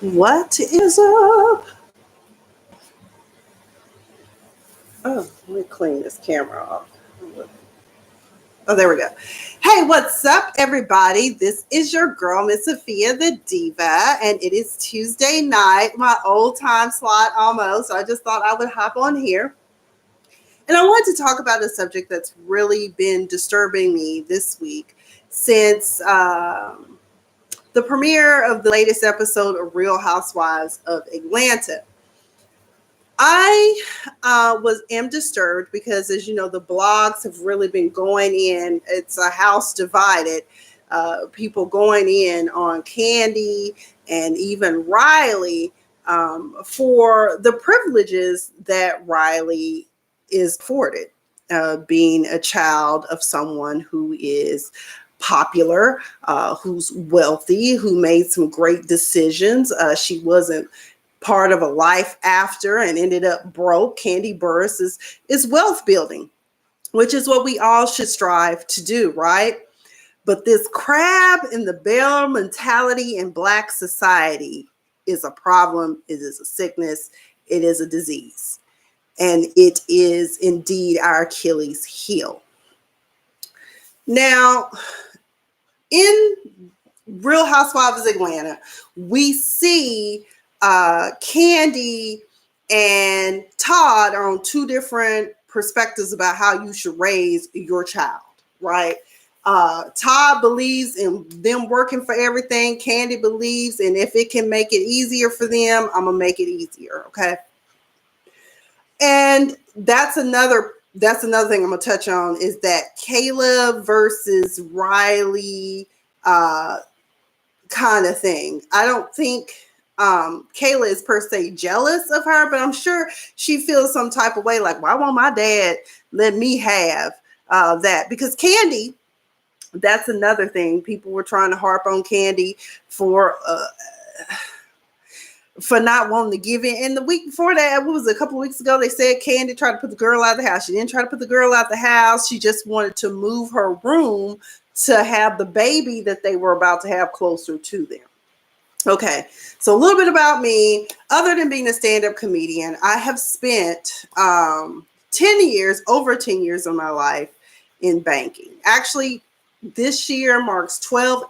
What is up? Oh, let me clean this camera off. Oh, there we go. Hey, what's up, everybody? This is your girl, Miss Sophia the Diva, and it is Tuesday night, my old time slot almost. So I just thought I would hop on here. And I wanted to talk about a subject that's really been disturbing me this week since the premiere of the latest episode of Real Housewives of Atlanta. I am disturbed because, as you know, the blogs have really been going in. It's a house divided. People going in on Kandi and even Riley for the privileges that Riley is afforded, being a child of someone who is popular, who's wealthy, who made some great decisions. She wasn't part of a life after and ended up broke. Kandi Burruss is wealth building, which is what we all should strive to do, right? But this crab in the barrel mentality in Black society is a problem. It is a sickness. It is a disease. And it is indeed our Achilles heel. Now, in Real Housewives of Atlanta, we see Kandi and Todd are on two different perspectives about how you should raise your child, right? Todd believes in them working for everything. Kandi believes, and if it can make it easier for them, I'm gonna make it easier, okay? And that's another thing I'm gonna touch on is that Caleb versus Riley kind of thing. I don't think Kayla is per se jealous of her, but I'm sure she feels some type of way like, why won't my dad let me have that? Because Kandi, that's another thing. People were trying to harp on Kandi for not wanting to give in. And the week before that, what was it, a couple of weeks ago, they said Kandi tried to put the girl out of the house. She didn't try to put the girl out of the house. She just wanted to move her room to have the baby that they were about to have closer to them. Okay, so a little bit about me. Other than being a stand-up comedian, I have spent over 10 years of my life in banking. Actually, this year marks 12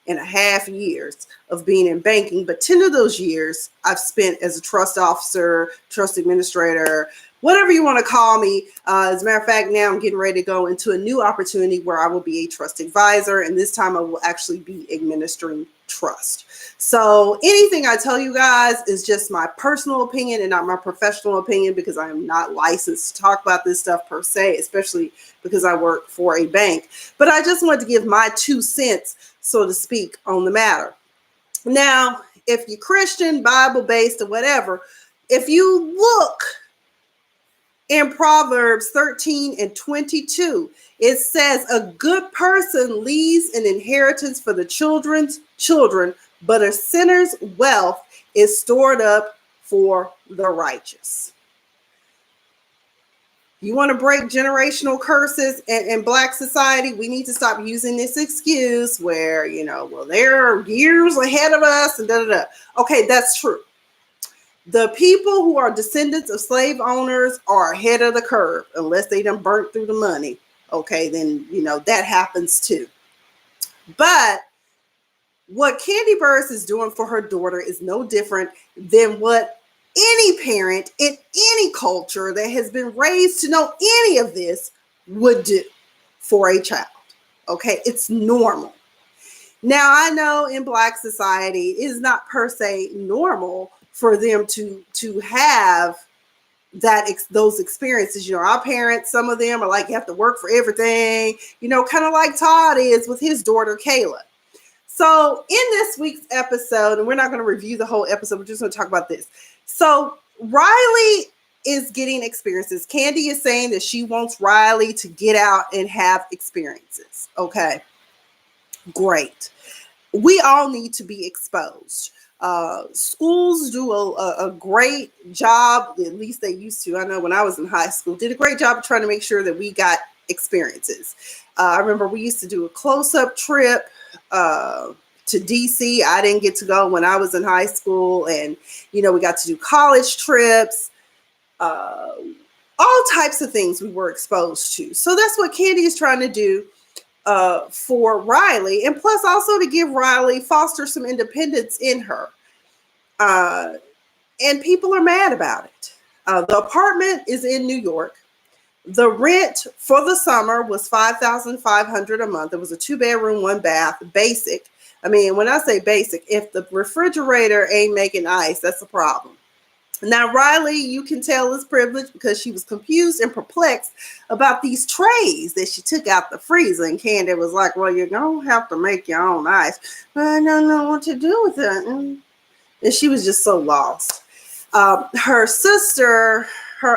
and a half years of being in banking, but 10 of those years I've spent as a trust officer, trust administrator, whatever you want to call me. As a matter of fact, now I'm getting ready to go into a new opportunity where I will be a trust advisor, and this time I will actually be administering trust. So anything I tell you guys is just my personal opinion and not my professional opinion, because I am not licensed to talk about this stuff per se, especially because I work for a bank. But I just wanted to give my 2 cents, so to speak, on the matter. Now, if you're Christian, Bible-based, or whatever, if you look in Proverbs 13 and 22, it says, a good person leaves an inheritance for the children's children, but a sinner's wealth is stored up for the righteous. You want to break generational curses in Black society? We need to stop using this excuse where, well, they're years ahead of us and da-da-da. Okay, that's true. The people who are descendants of slave owners are ahead of the curve, unless they done burnt through the money. Okay, then, that happens too. But what Kandi Burruss is doing for her daughter is no different than what any parent in any culture that has been raised to know any of this would do for a child. Okay, it's normal. Now, I know in Black society, it is not per se normal for them to have those experiences. Our parents, some of them are like, you have to work for everything, kind of like Todd is with his daughter, Kayla. So in this week's episode, and we're not going to review the whole episode, we're just going to talk about this. So Riley is getting experiences. Kandi is saying that she wants Riley to get out and have experiences. Okay, great. We all need to be exposed. Schools do a great job, at least they used to. I know when I was in high school, did a great job of trying to make sure that we got experiences. I remember we used to do a close-up trip to DC. I didn't get to go when I was in high school. And, we got to do college trips, all types of things we were exposed to. So that's what Candy is trying to do for Riley. And plus also to give Riley, foster some independence in her. And people are mad about it. The apartment is in New York. The rent for the summer was $5,500 a month. It was a 2-bedroom, 1-bath, basic. I mean, when I say basic, if the refrigerator ain't making ice, that's a problem. Now, Riley, you can tell is privileged because she was confused and perplexed about these trays that she took out the freezer. And Candy was like, well, you're going to have to make your own ice. But I don't know what to do with it. And she was just so lost. Her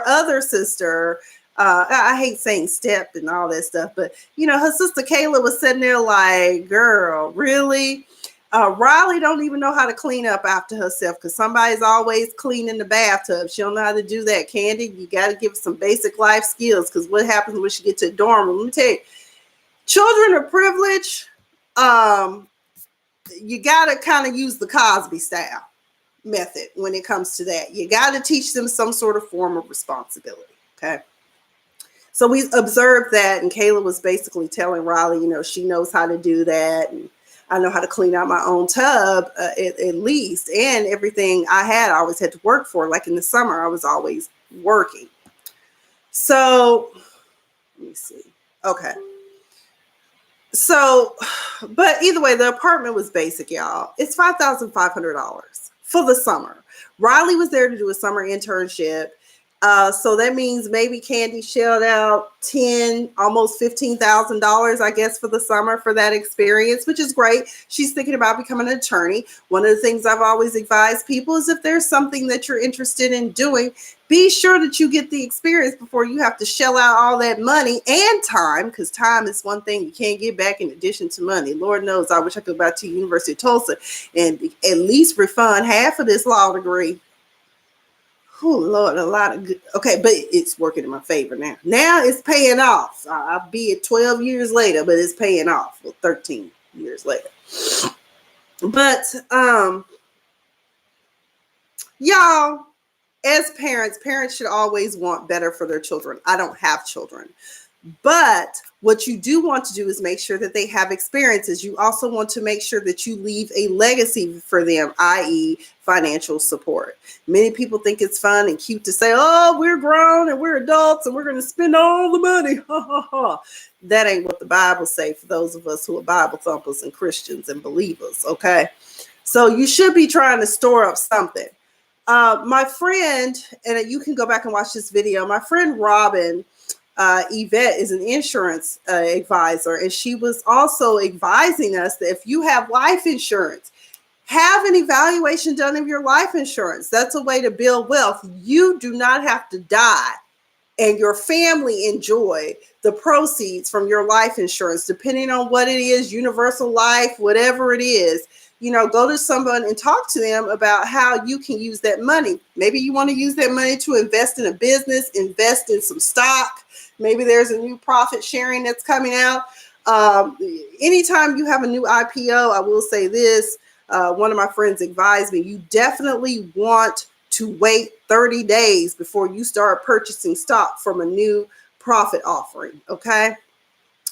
other sister, I hate saying step and all that stuff, but her sister Kayla was sitting there like, girl, really? Riley don't even know how to clean up after herself because somebody's always cleaning the bathtub. She don't know how to do that. Candy, you got to give her some basic life skills because what happens when she gets to the dorm room? Let me tell you, children are privileged. You got to kind of use the Cosby style method when it comes to that. You got to teach them some sort of form of responsibility. Okay. So we observed that, and Kayla was basically telling Riley, she knows how to do that. And I know how to clean out my own tub at least. And everything I always had to work for. Like in the summer, I was always working. So let me see. Okay. So, but either way, the apartment was basic, y'all. It's $5,500 for the summer. Riley was there to do a summer internship. So that means maybe Candy shelled out almost $15,000, I guess, for the summer for that experience, which is great. She's thinking about becoming an attorney. One of the things I've always advised people is if there's something that you're interested in doing, be sure that you get the experience before you have to shell out all that money and time, because time is one thing you can't get back in addition to money. Lord knows, I wish I could go back to University of Tulsa and at least refund half of this law degree. Oh, Lord, a lot of good. Okay, but it's working in my favor now. Now it's paying off. I'll be at 12 years later, but it's paying off. Well, 13 years later. But, y'all, as parents should always want better for their children. I don't have children. But what you do want to do is make sure that they have experiences. You also want to make sure that you leave a legacy for them, i.e. financial support. Many people think it's fun and cute to say, oh, we're grown and we're adults and we're going to spend all the money. That ain't what the Bible say for those of us who are Bible thumpers and Christians and believers, okay? So you should be trying to store up something. My friend, and you can go back and watch this video, my friend Robin, Yvette is an insurance advisor, and she was also advising us that if you have life insurance, have an evaluation done of your life insurance. That's a way to build wealth. You do not have to die and your family enjoy the proceeds from your life insurance, depending on what it is, universal life, whatever it is. Go to someone and talk to them about how you can use that money. Maybe you want to use that money to invest in a business, invest in some stock. Maybe there's a new profit sharing that's coming out. Anytime you have a new IPO, I will say this. One of my friends advised me, you definitely want to wait 30 days before you start purchasing stock from a new profit offering. Okay.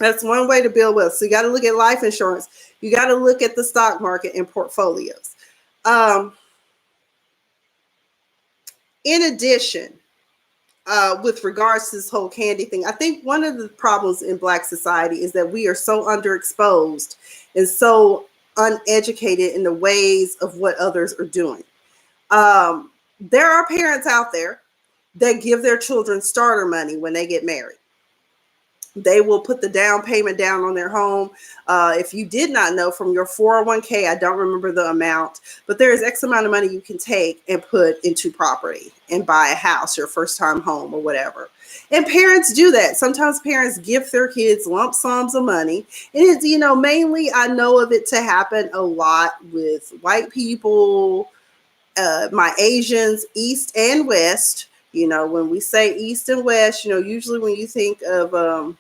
That's one way to build wealth. So you got to look at life insurance. You got to look at the stock market and portfolios. In addition, with regards to this whole candy thing, I think one of the problems in Black society is that we are so underexposed and so uneducated in the ways of what others are doing. There are parents out there that give their children starter money when they get married. They will put the down payment down on their home. If you did not know, from your 401k, I don't remember the amount, but there is X amount of money you can take and put into property and buy a house, your first time home or whatever. And parents do that. Sometimes parents give their kids lump sums of money. And it's, mainly I know of it to happen a lot with white people, my Asians, East and West. When we say East and West, usually when you think of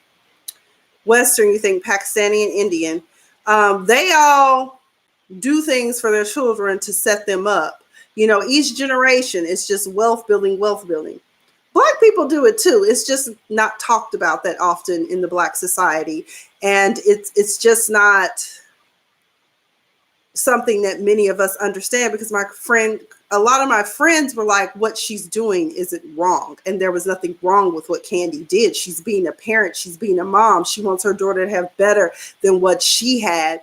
Western, you think Pakistani and Indian. They all do things for their children to set them up. You know, each generation is just wealth building, wealth building. Black people do it too. It's just not talked about that often in the Black society. And it's just not something that many of us understand, because a lot of my friends were like, what she's doing isn't wrong. And there was nothing wrong with what Kandi did. She's being a parent. She's being a mom. She wants her daughter to have better than what she had.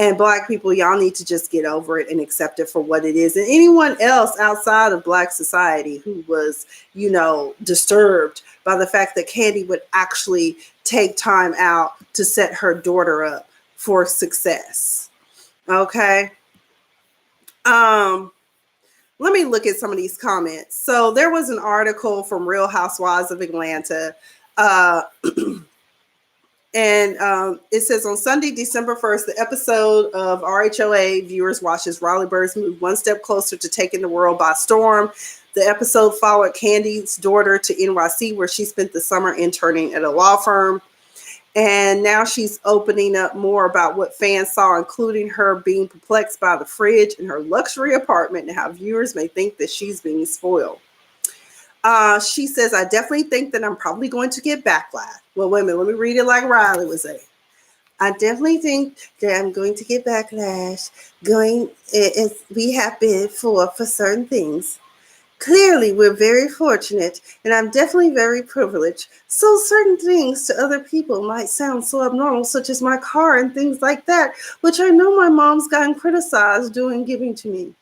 And Black people, y'all need to just get over it and accept it for what it is. And anyone else outside of Black society who was, you know, disturbed by the fact that Kandi would actually take time out to set her daughter up for success. Okay. Let me look at some of these comments. So there was an article from Real Housewives of Atlanta. And it says, on Sunday, December 1st, the episode of RHOA viewers watches Riley Bird's move one step closer to taking the world by storm. The episode followed Kandi's daughter to NYC, where she spent the summer interning at a law firm. And now she's opening up more about what fans saw, including her being perplexed by the fridge in her luxury apartment and how viewers may think that she's being spoiled. She says, I definitely think that I'm probably going to get backlash. Well, wait a minute. Let me read it like Riley would say. I definitely think that I'm going to get backlash. Be happy for certain things. Clearly, we're very fortunate, and I'm definitely very privileged. So certain things to other people might sound so abnormal, such as my car and things like that, which I know my mom's gotten criticized doing giving to me.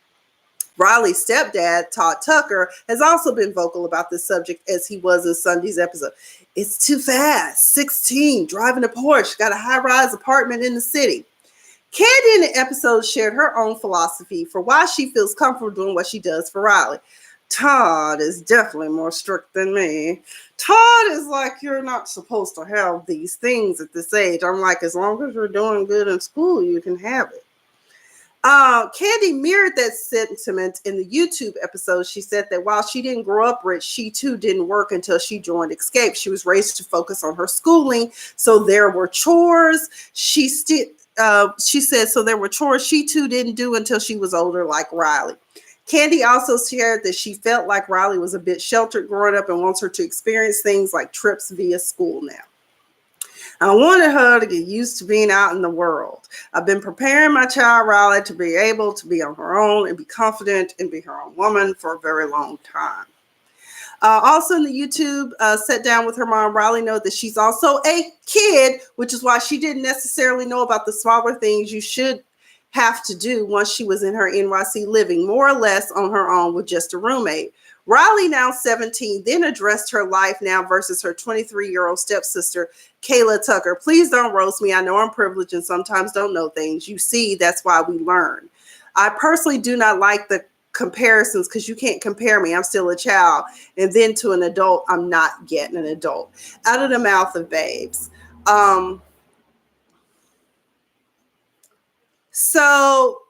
Riley's stepdad, Todd Tucker, has also been vocal about this subject, as he was in Sunday's episode. It's too fast. 16, driving a Porsche, got a high-rise apartment in the city. Kandi in the episode shared her own philosophy for why she feels comfortable doing what she does for Riley. Todd is definitely more strict than me. Todd is like, you're not supposed to have these things at this age. I'm like, as long as you're doing good in school, you can have it. Kandi mirrored that sentiment in the YouTube episode. She said that while she didn't grow up rich, she too didn't work until she joined Escape. She was raised to focus on her schooling, so there were chores. She said, so there were chores she too didn't do until she was older, like Riley. Kandi also shared that she felt like Riley was a bit sheltered growing up and wants her to experience things like trips via school now. I wanted her to get used to being out in the world. I've been preparing my child, Riley, to be able to be on her own and be confident and be her own woman for a very long time. Also in the YouTube sit down with her mom, Riley noted that she's also a kid, which is why she didn't necessarily know about the smaller things you should have to do once she was in her NYC living more or less on her own with just a roommate. Riley, now 17, then addressed her life now versus her 23-year-old stepsister, Kayla Tucker. Please don't roast me. I know I'm privileged and sometimes don't know things. You see, that's why we learn. I personally do not like the comparisons because you can't compare me. I'm still a child. And then to an adult, I'm not yet an adult. Out of the mouth of babes. So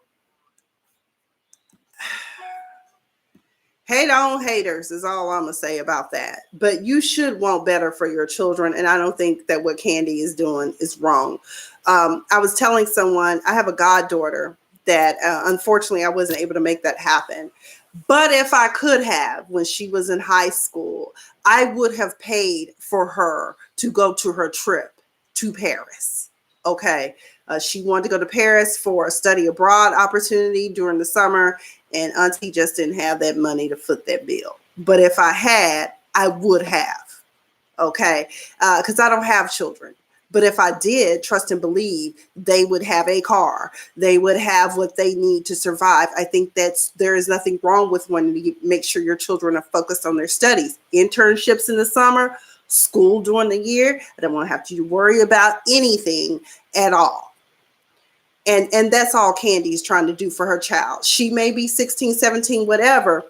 hate on haters is all I'm going to say about that. But you should want better for your children. And I don't think that what Kandi is doing is wrong. I was telling someone, I have a goddaughter that unfortunately I wasn't able to make that happen. But if I could have, when she was in high school, I would have paid for her to go to her trip to Paris. Okay. She wanted to go to Paris for a study abroad opportunity during the summer, and Auntie just didn't have that money to foot that bill. But if I had, I would have. Okay. Because I don't have children. But if I did, trust and believe, they would have a car. They would have what they need to survive. I think there is nothing wrong with wanting to make sure your children are focused on their studies. Internships in the summer, school during the year. I don't want to have to worry about anything at all. And that's all Kandi's trying to do for her child. She may be 16, 17, whatever,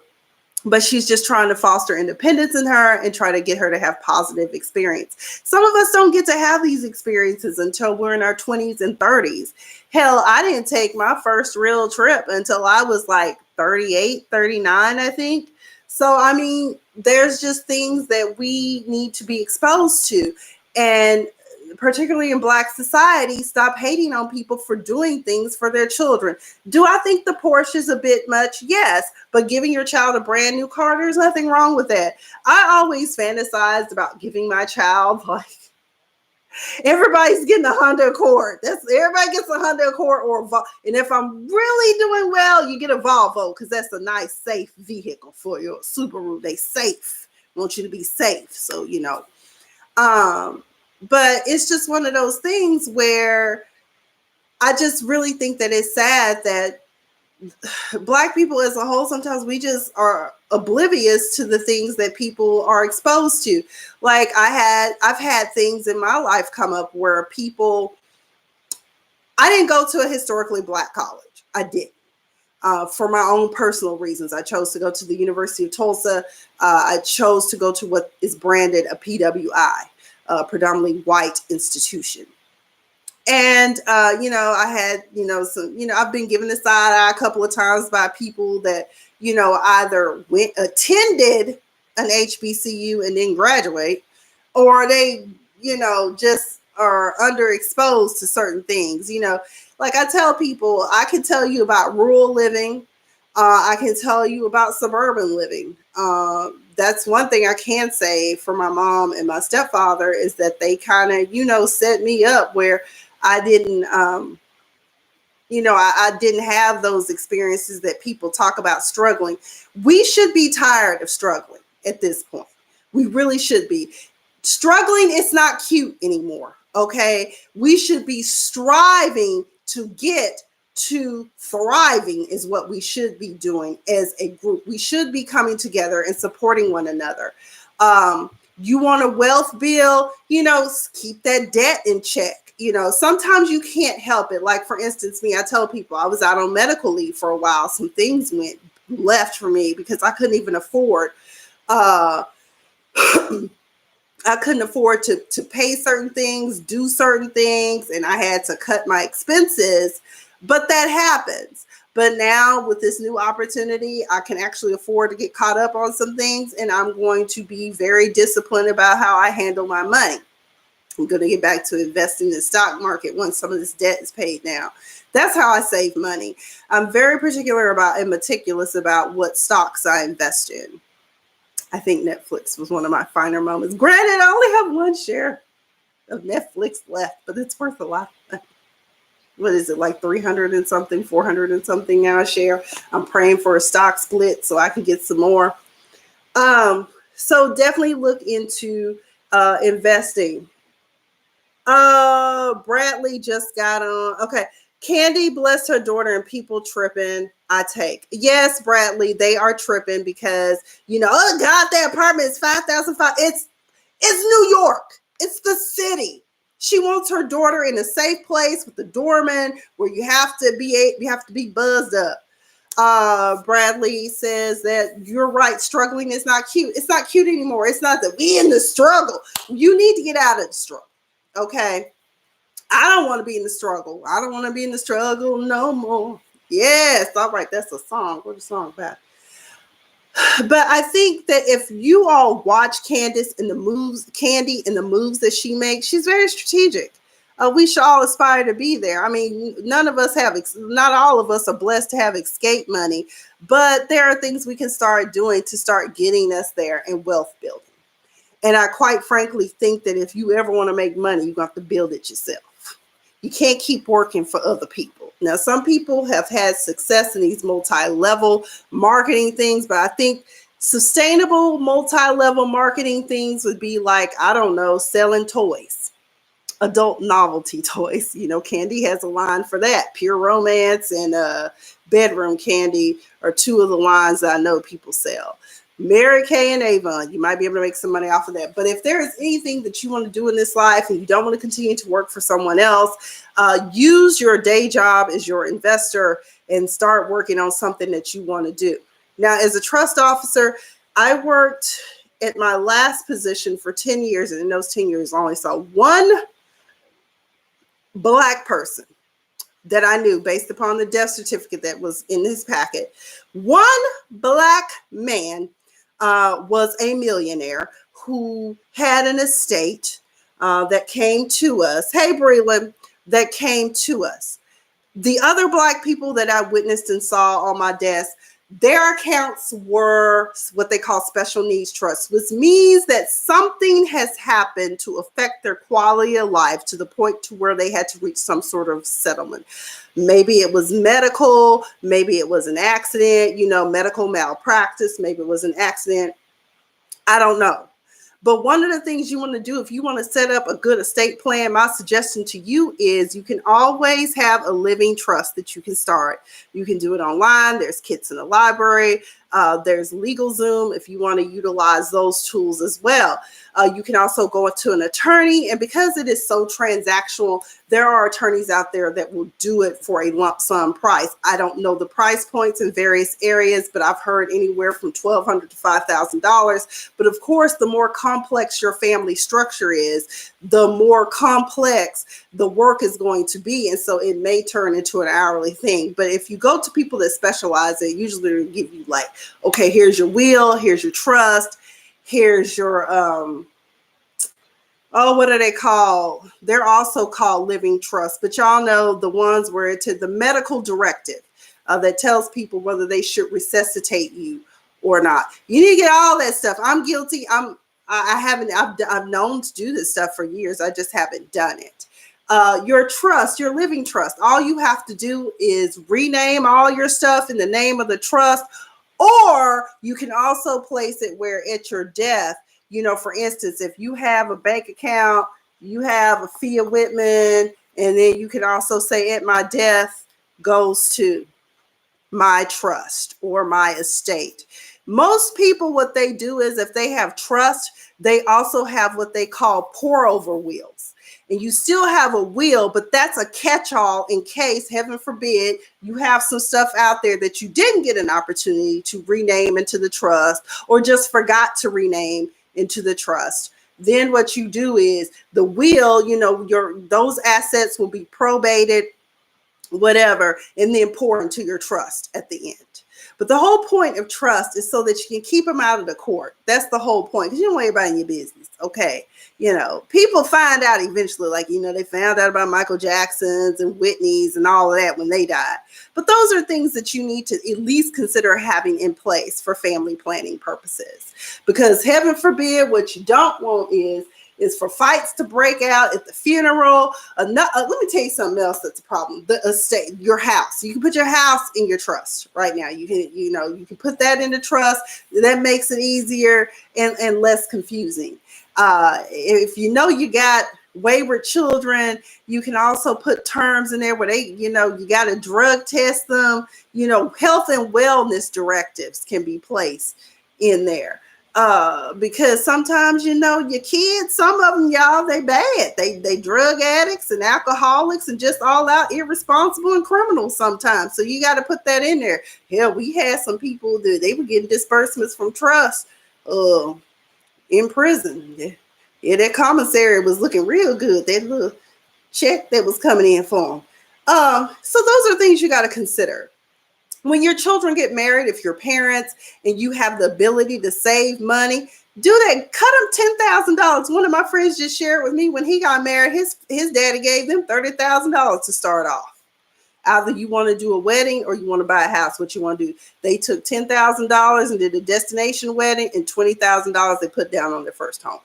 but she's just trying to foster independence in her and try to get her to have positive experience. Some of us don't get to have these experiences until we're in our 20s and 30s. Hell, I didn't take my first real trip until I was like 38, 39, I think. So, I mean, there's just things that we need to be exposed to. And particularly in Black society, stop hating on people for doing things for their children. Do I think the Porsche is a bit much? Yes, but giving your child a brand new car, there's nothing wrong with that. I always fantasized about giving my child, like, everybody's getting a Honda Accord. Everybody gets a Honda Accord or a Volvo. And if I'm really doing well, you get a Volvo, because that's a nice, safe vehicle for your Subaru. They safe. Want you to be safe. So, but it's just one of those things where I just really think that it's sad that Black people as a whole, sometimes we just are oblivious to the things that people are exposed to. Like I've had things in my life come up where I didn't go to a historically Black college. I did. For my own personal reasons. I chose to go to the University of Tulsa. I chose to go to what is branded a PWI, predominantly white institution. And, I had, I've been given the side eye a couple of times by people that, either attended an HBCU and didn't graduate, or they, just are underexposed to certain things. Like I tell people, I can tell you about rural living. I can tell you about suburban living. That's one thing I can say for my mom and my stepfather, is that they kind of, set me up where I didn't, I didn't have those experiences that people talk about struggling. We should be tired of struggling at this point. We really should be. Struggling is not cute anymore, okay? We should be striving to get to thriving is what we should be doing as a group. We should be coming together and supporting one another. You want a wealth bill, keep that debt in check. Sometimes you can't help it. Like, for instance, me, I tell people I was out on medical leave for a while. Some things went left for me because I couldn't even afford, I couldn't afford to pay certain things, do certain things, and I had to cut my expenses. But that happens. But now with this new opportunity, I can actually afford to get caught up on some things, and I'm going to be very disciplined about how I handle my money. I'm going to get back to investing in the stock market once some of this debt is paid now. That's how I save money. I'm very particular about and meticulous about what stocks I invest in. I think Netflix was one of my finer moments. Granted, I only have one share of Netflix left, but it's worth a lot. What is it, like 300 and something, 400 and something now a share? I'm praying for a stock split so I can get some more. So definitely look into investing. Bradley just got on. Okay. Candy blessed her daughter and people tripping. I take. Yes, Bradley, they are tripping because, oh God, that apartment is $5,005. It's New York. It's the city. She wants her daughter in a safe place with the doorman where you have to be buzzed up. Bradley says that you're right. Struggling is not cute. It's not cute anymore. It's not that we in the struggle. You need to get out of the struggle. Okay. I don't want to be in the struggle. I don't want to be in the struggle no more. Yes. All right. That's a song. What's the song about? But I think that if you all watch Candy and the moves that she makes, she's very strategic. We should all aspire to be there. I mean, not all of us are blessed to have escape money, but there are things we can start doing to start getting us there in wealth building. And I quite frankly think that if you ever want to make money, you're going to have to build it yourself. You can't keep working for other people. Now, some people have had success in these multi-level marketing things, but I think sustainable multi-level marketing things would be like, I don't know, selling toys, adult novelty toys. Candy has a line for that. Pure Romance and Bedroom Candy are two of the lines that I know people sell. Mary Kay and Avon, you might be able to make some money off of that. But if there is anything that you want to do in this life and you don't want to continue to work for someone else, use your day job as your investor and start working on something that you want to do. Now, as a trust officer, I worked at my last position for 10 years. And in those 10 years, I only saw one Black person that I knew based upon the death certificate that was in his packet. One Black man was a millionaire who had an estate, that came to us. Hey, Breland, that came to us. The other Black people that I witnessed and saw on my desk, their accounts were what they call special needs trusts, which means that something has happened to affect their quality of life to the point to where they had to reach some sort of settlement. Maybe it was medical, maybe it was an accident, medical malpractice, maybe it was an accident. I don't know. But one of the things you want to do if you want to set up a good estate plan, my suggestion to you is you can always have a living trust that you can start. You can do it online. There's kits in the library. There's LegalZoom if you want to utilize those tools as well. You can also go to an attorney. And because it is so transactional, there are attorneys out there that will do it for a lump sum price. I don't know the price points in various areas, but I've heard anywhere from $1,200 to $5,000. But of course, the more complex your family structure is, the more complex the work is going to be. And so it may turn into an hourly thing. But if you go to people that specialize, they usually give you like, okay, here's your will, here's your trust, here's your, what are they called? They're also called living trusts, but y'all know the ones where it's the medical directive that tells people whether they should resuscitate you or not. You need to get all that stuff. I'm guilty. I've known to do this stuff for years. I just haven't done it. Your trust, your living trust, all you have to do is rename all your stuff in the name of the trust, or you can also place it where at your death, for instance, if you have a bank account, you have a Fia Whitman, and then you can also say at my death goes to my trust or my estate. Most people, what they do is if they have trust, they also have what they call pour over wills. And you still have a will, but that's a catch-all in case, heaven forbid, you have some stuff out there that you didn't get an opportunity to rename into the trust or just forgot to rename into the trust. Then what you do is the will, those assets will be probated, whatever, and then pour into your trust at the end. But the whole point of trust is so that you can keep them out of the court. That's the whole point, because you don't want everybody in your business. Okay. People find out eventually, like, they found out about Michael Jackson's and Whitney's and all of that when they died. But those are things that you need to at least consider having in place for family planning purposes. Because heaven forbid, what you don't want is for fights to break out at the funeral. Let me tell you something else that's a problem. The estate, your house. You can put your house in your trust right now. You can put that in the trust. That makes it easier and less confusing. If you got wayward children, you can also put terms in there where they, you got to drug test them. Health and wellness directives can be placed in there. Because sometimes, your kids, some of them, y'all, they bad. They drug addicts and alcoholics and just all out irresponsible and criminals sometimes. So you got to put that in there. Hell, we had some people that they were getting disbursements from trust in prison. Yeah, that commissary was looking real good. That little check that was coming in for them. So those are things you got to consider. When your children get married, if you're parents and you have the ability to save money, do that. Cut them $10,000. One of my friends just shared with me when he got married, his daddy gave them $30,000 to start off. Either you want to do a wedding or you want to buy a house, what you want to do. They took $10,000 and did a destination wedding, and $20,000 they put down on their first home.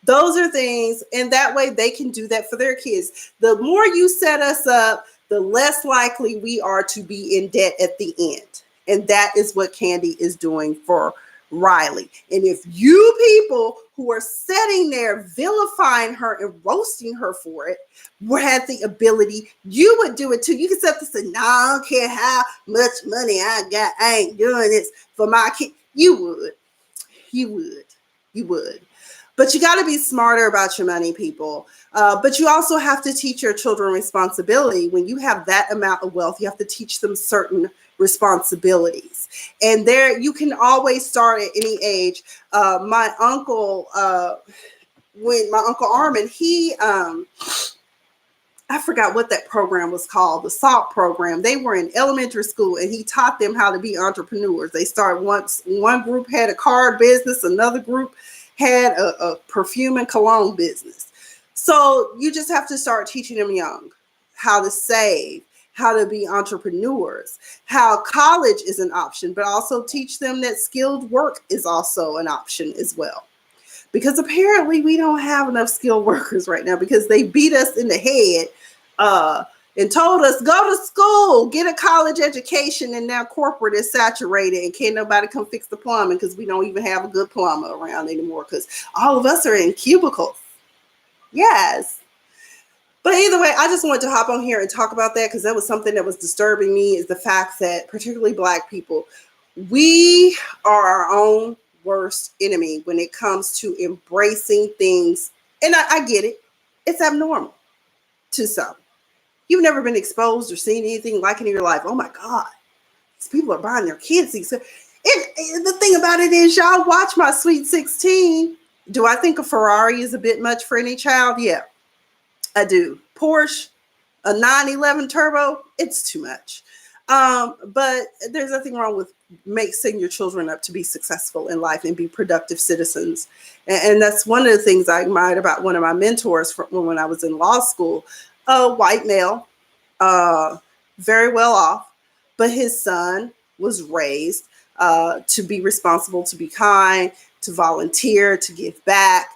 Those are things, and that way they can do that for their kids. The more you set us up, the less likely we are to be in debt at the end. And that is what Candy is doing for Riley. And if you people who are sitting there vilifying her and roasting her for it had the ability, you would do it too. You can sit there and say, no, I don't care how much money I got. I ain't doing this for my kid. You would. But you got to be smarter about your money, people. But you also have to teach your children responsibility. When you have that amount of wealth, you have to teach them certain responsibilities. And there, you can always start at any age. My uncle, when my Uncle Armin, he, I forgot what that program was called, the SALT program. They were in elementary school, and he taught them how to be entrepreneurs. They started one group had a card business, another group had a perfume and cologne business. So you just have to start teaching them young how to save, how to be entrepreneurs, how college is an option, but also teach them that skilled work is also an option as well. Because apparently we don't have enough skilled workers right now because they beat us in the head and told us, go to school, get a college education, and now corporate is saturated and can't nobody come fix the plumbing because we don't even have a good plumber around anymore because all of us are in cubicles. Yes. But either way, I just wanted to hop on here and talk about that because that was something that was disturbing me, is the fact that particularly Black people, we are our own worst enemy when it comes to embracing things. And I get it. It's abnormal to some. You've never been exposed or seen anything like it in your life. Oh my God, these people are buying their kids these. The thing about it is, y'all watch my Sweet 16. Do I think a Ferrari is a bit much for any child? Yeah, I do. Porsche, a 911 turbo, it's too much. But there's nothing wrong with setting your children up to be successful in life and be productive citizens. And that's one of the things I admired about one of my mentors when I was in law school. A white male, very well off, but his son was raised to be responsible, to be kind, to volunteer, to give back,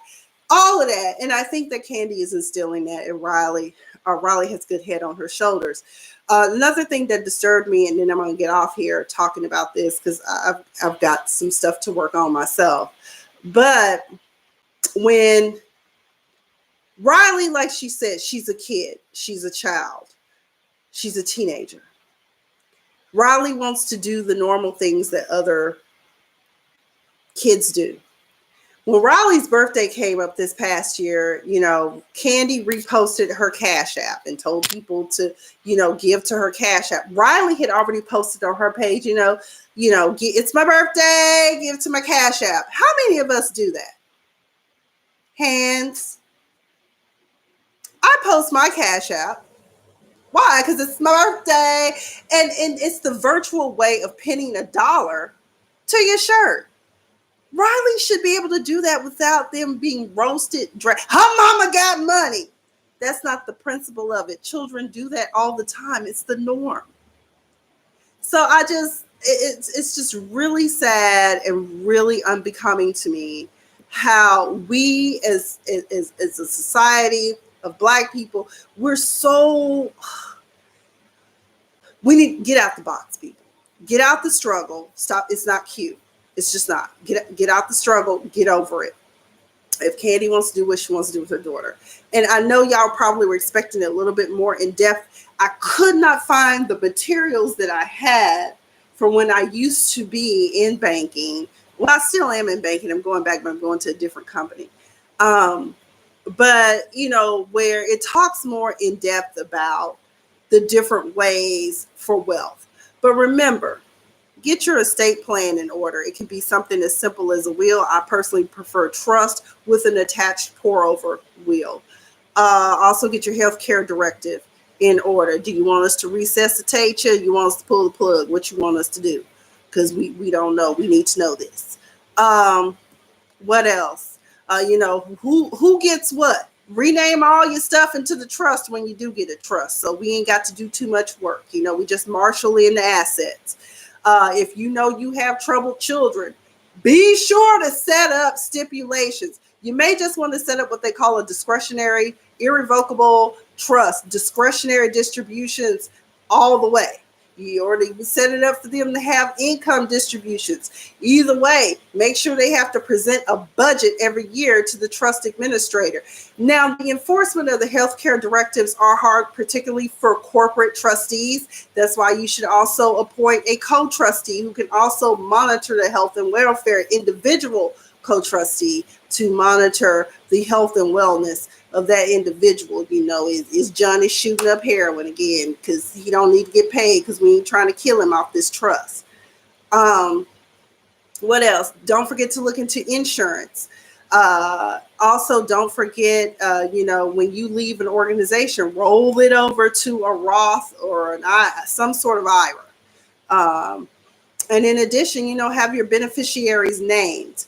all of that. And I think that Candy is instilling that in Riley. Riley has good head on her shoulders. Another thing that disturbed me, and then I'm going to get off here talking about this because I've got some stuff to work on myself. But when Riley, like she said, she's a kid, she's a child, she's a teenager. Riley wants to do the normal things that other kids do. When Riley's birthday came up this past year, Candy reposted her Cash App and told people to, give to her Cash App. Riley had already posted on her page, it's my birthday, give to my Cash App. How many of us do that? Hands. I post my Cash App. Why? Because it's my birthday. And it's the virtual way of pinning $1 to your shirt. Riley should be able to do that without them being roasted. Her mama got money. That's not the principle of it. Children do that all the time. It's the norm. So it's just really sad and really unbecoming to me how we as a society of Black people, we need to get out the box, people. Get out the struggle. Stop. It's not cute. It's just not. Get out the struggle. Get over it. If Candy wants to do what she wants to do with her daughter. And I know y'all probably were expecting it a little bit more in depth. I could not find the materials that I had from when I used to be in banking. Well, I still am in banking. I'm going back, but I'm going to a different company. But, where it talks more in depth about the different ways for wealth. But remember, get your estate plan in order. It can be something as simple as a will. I personally prefer trust with an attached pour-over will. Also, get your healthcare directive in order. Do you want us to resuscitate you? You want us to pull the plug? What you want us to do? Because we don't know. We need to know this. What else? Who gets what? Rename all your stuff into the trust when you do get a trust. So we ain't got to do too much work. We just marshal in the assets. If you have troubled children, be sure to set up stipulations. You may just want to set up what they call a discretionary, irrevocable trust, discretionary distributions all the way. You already set it up for them to have income distributions. Either way, make sure they have to present a budget every year to the trust administrator. Now, the enforcement of the healthcare directives are hard, particularly for corporate trustees. That's why you should also appoint a co-trustee who can also monitor the health and welfare, individual co-trustee to monitor the health and wellness of that individual. Is Johnny shooting up heroin again because he don't need to get paid because we ain't trying to kill him off this trust. What else? Don't forget to look into insurance. Also, don't forget, when you leave an organization, roll it over to a Roth or some sort of IRA. And in addition, have your beneficiaries named.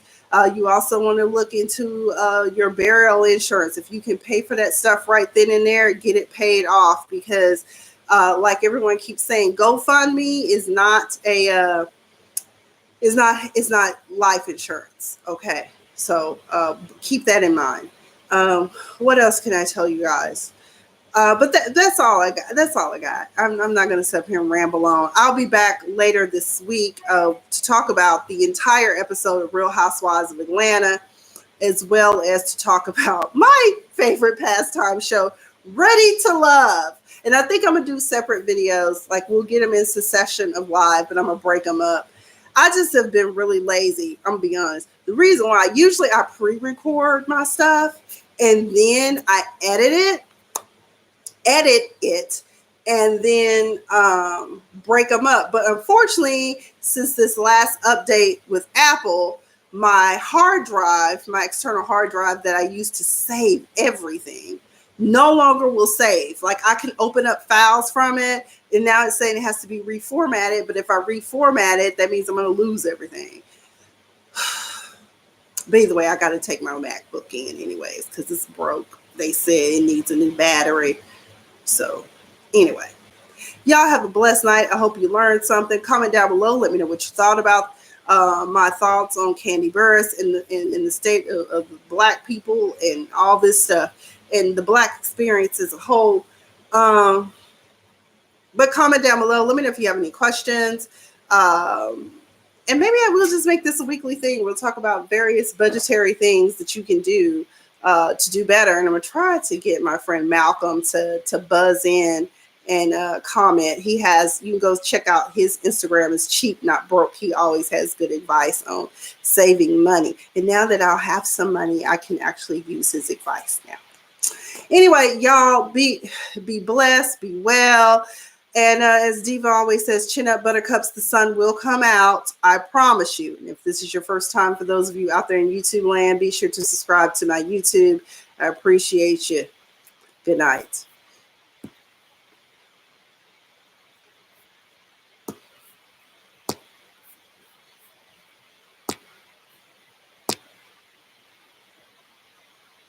You also want to look into your burial insurance. If you can pay for that stuff right then and there, get it paid off, because like everyone keeps saying, GoFundMe is not it's not life insurance. Okay, so keep that in mind. What else can I tell you guys? But that's all I got. That's all I got. I'm not going to sit up here and ramble on. I'll be back later this week to talk about the entire episode of Real Housewives of Atlanta, as well as to talk about my favorite pastime show, Ready to Love. And I think I'm going to do separate videos. Like, we'll get them in succession of live, but I'm going to break them up. I just have been really lazy. I'm going to be honest. The reason why, usually I pre-record my stuff and then I edit it, and then break them up. But unfortunately, since this last update with Apple, my hard drive, my external hard drive that I used to save everything, no longer will save. Like, I can open up files from it, and now it's saying it has to be reformatted. But if I reformat it, that means I'm going to lose everything. But either way, I got to take my MacBook in anyways, because it's broke. They said it needs a new battery. So anyway, y'all have a blessed night. I hope you learned something. Comment down below. Let me know what you thought about my thoughts on Kandi Burruss in the state of Black people and all this stuff and the Black experience as a whole. But comment down below. Let me know if you have any questions. And maybe I will just make this a weekly thing. We'll talk about various budgetary things that you can do to do better. And I'm going to try to get my friend Malcolm to buzz in and comment. You can go check out his Instagram. It's Cheap Not Broke. He always has good advice on saving money. And now that I'll have some money, I can actually use his advice now. Anyway, y'all be blessed, be well. And as Diva always says, chin up, buttercups, the sun will come out. I promise you. And if this is your first time, for those of you out there in YouTube land, be sure to subscribe to my YouTube. I appreciate you. Good night.